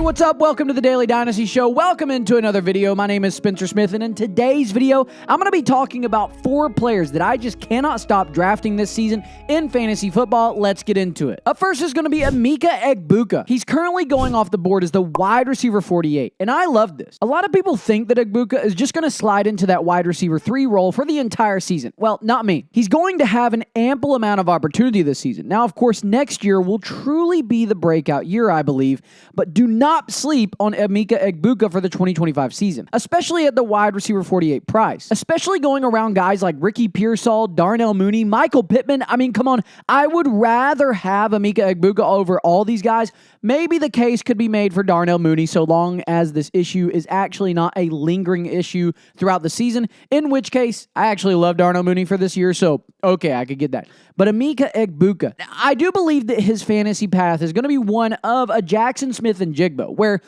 what's up? Welcome to the Daily Dynasty Show. Welcome into another video. My name is Spencer Smith, and in today's video, I'm going to be talking about 4 players that I just cannot stop drafting this season in fantasy football. Let's get into it. Up first is going to be Amika Ebuka. He's currently going off the board as the wide receiver 48, and I love this. A lot of people think that Ebuka is just going to slide into that wide receiver 3 role for the entire season. Well, not me. He's going to have an ample amount of opportunity this season. Now, of course, next year will truly be the breakout year, I believe, but do not sleep on Amika Ebuka for the 2025 season, especially at the wide receiver 48 price, especially going around guys like Ricky Pearsall, Darnell Mooney, Michael Pittman. I mean, come on. I would rather have Amika Ebuka over all these guys. Maybe the case could be made for Darnell Mooney so long as this issue is actually not a lingering issue throughout the season, in which case I actually love Darnell Mooney for this year, so okay, I could get that. But Amika Ebuka, I do believe that his fantasy path is going to be one of a Jackson Smith and Jigba, where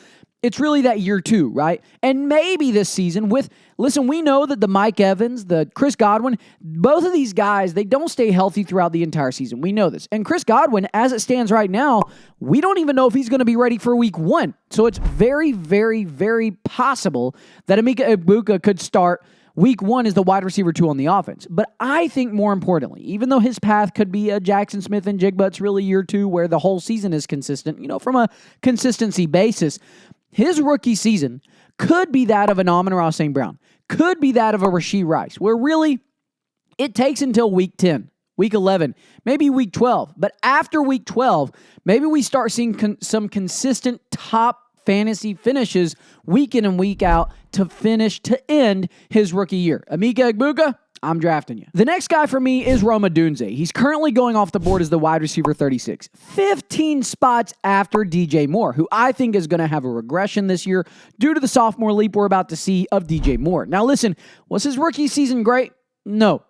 it's really that year 2, right? And maybe this season listen, we know that the Mike Evans, the Chris Godwin, both of these guys, they don't stay healthy throughout the entire season. We know this. And Chris Godwin, as it stands right now, we don't even know if he's going to be ready for week 1. So it's very, very, very possible that Amika Ebuka could start week 1 as the wide receiver 2 on the offense. But I think more importantly, even though his path could be a Jackson Smith and Jigba, it's really year 2 where the whole season is consistent, from a consistency basis. His rookie season could be that of an Amon-Ra St. Brown, could be that of a Rashee Rice, where really it takes until week 10, week 11, maybe week 12. But after week 12, maybe we start seeing some consistent top fantasy finishes week in and week out to end his rookie year. Amika Ebuka, I'm drafting you. The next guy for me is Romar Morris. He's currently going off the board as the wide receiver 36, 15 spots after DJ Moore, who I think is going to have a regression this year due to the sophomore leap we're about to see of DJ Moore. Now listen, was his rookie season great? No,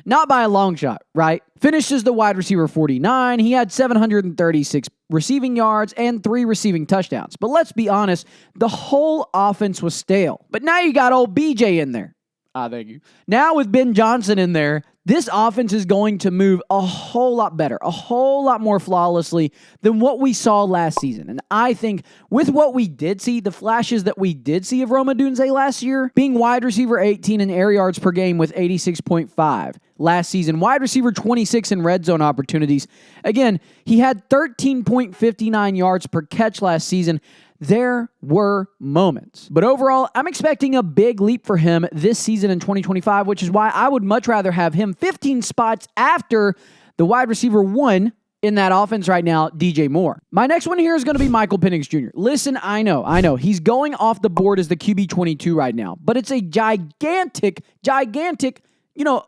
not by a long shot, right? Finished as the wide receiver 49. He had 736 receiving yards and 3 receiving touchdowns. But let's be honest, the whole offense was stale. But now you got old BJ in there. Thank you. Now with Ben Johnson in there, this offense is going to move a whole lot better, a whole lot more flawlessly than what we saw last season. And I think with what we did see, the flashes that we did see of Romar Morris last year, being wide receiver 18 in air yards per game with 86.5 last season, wide receiver 26 in red zone opportunities. Again, he had 13.59 yards per catch last season. There were moments. But overall, I'm expecting a big leap for him this season in 2025, which is why I would much rather have him 15 spots after the wide receiver 1 in that offense right now, DJ Moore. My next one here is going to be Michael Pennix Jr. Listen, I know. He's going off the board as the QB 22 right now, but it's a gigantic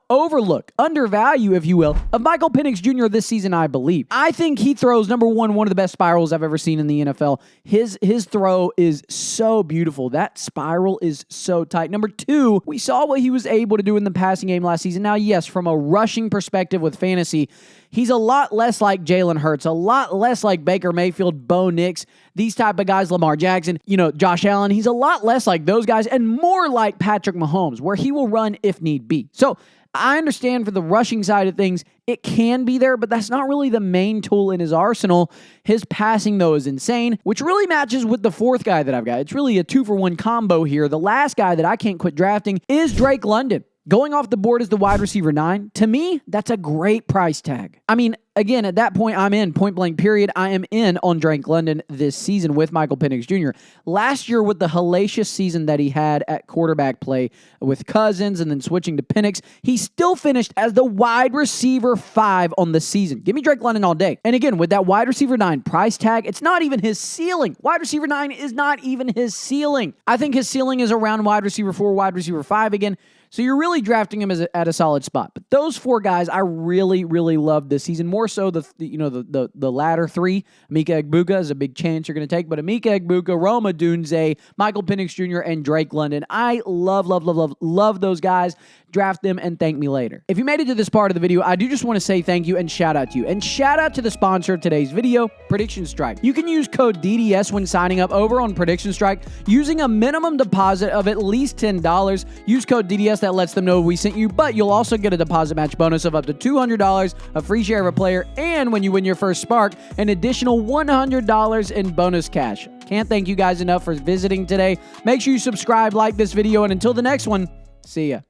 overlook, undervalue, if you will, of Michael Pennix Jr. this season, I believe. I think he throws, number one of the best spirals I've ever seen in the NFL. His throw is so beautiful. That spiral is so tight. Number 2, we saw what he was able to do in the passing game last season. Now, yes, from a rushing perspective with fantasy, he's a lot less like Jalen Hurts, a lot less like Baker Mayfield, Bo Nix, these type of guys, Lamar Jackson, Josh Allen. He's a lot less like those guys and more like Patrick Mahomes, where he will run if need be. So I understand for the rushing side of things, it can be there, but that's not really the main tool in his arsenal. His passing, though, is insane, which really matches with the 4th guy that I've got. It's really a 2-for-1 combo here. The last guy that I can't quit drafting is Drake London. Going off the board as the wide receiver 9, to me, that's a great price tag. I mean, again, at that point, I'm in, point blank period. I am in on Drake London this season with Michael Pennix Jr. Last year, with the hellacious season that he had at quarterback play with Cousins and then switching to Pennix, he still finished as the wide receiver 5 on the season. Give me Drake London all day. And again, with that wide receiver 9 price tag, it's not even his ceiling. Wide receiver 9 is not even his ceiling. I think his ceiling is around wide receiver 4, wide receiver 5 again. So you're really drafting him at a solid spot. But those 4 guys I really, really love this season. More so the latter 3. Amika Ebuka is a big chance you're going to take. But Amika Ebuka, Romar Morris, Michael Pennix Jr., and Drake London. I love those guys. Draft them and thank me later. If you made it to this part of the video, I do just want to say thank you and shout out to you. And shout out to the sponsor of today's video, Prediction Strike. You can use code DDS when signing up over on Prediction Strike using a minimum deposit of at least $10. Use code DDS. That lets them know we sent you, but you'll also get a deposit match bonus of up to $200, a free share of a player, and when you win your first spark, an additional $100 in bonus cash. can't thank you guys enough for visiting today. Make sure you subscribe, like this video, and until the next one, see ya.